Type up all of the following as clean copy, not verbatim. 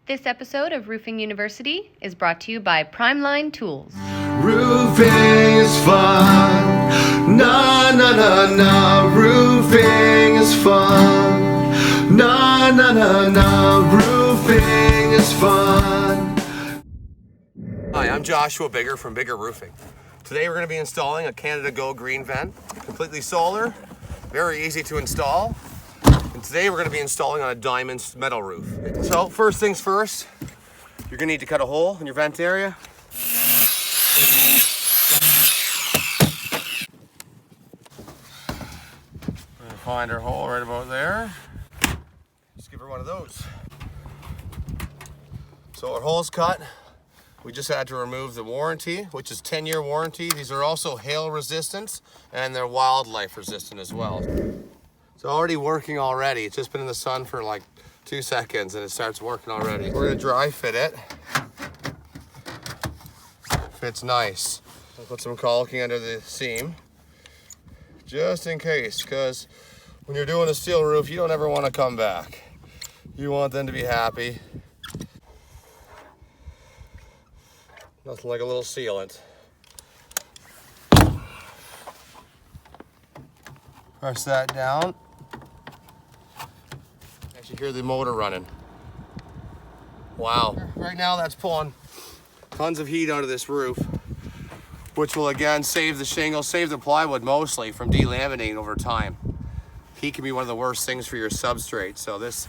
This episode of Roofing University is brought to you by Primeline Tools. Roofing is fun. Na na na na. Roofing is fun. Na na na na. Roofing is fun. Hi, I'm Joshua Bigger from Bigger Roofing. Today we're going to be installing a Canada GoGreen vent, completely solar, very easy to install. And today we're going to be installing on a diamond metal roof. So first things first, you're going to need to cut a hole in your vent area. We're going to find our hole right about there. Just give her one of those. So our hole's cut. We just had to remove the warranty, which is 10-year warranty. These are also hail resistant and they're wildlife resistant as well. It's already working already. It's just been in the sun for like 2 seconds and it starts working already. We're gonna dry fit it. Fits nice. I'll put some caulking under the seam, just in case, because when you're doing a steel roof, you don't ever want to come back. You want them to be happy. Nothing like a little sealant. Press that down. Actually hear the motor running. Wow. Right now that's pulling tons of heat out of this roof, which will again save the shingles, save the plywood mostly from delaminating over time. Heat can be one of the worst things for your substrate. So this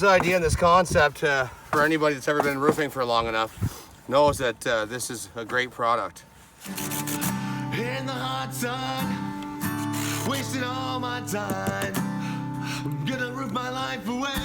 idea and this concept, for anybody that's ever been roofing for long enough, knows that this is a great product. In the hot sun, wasting all my time. I'm gonna roof my life away.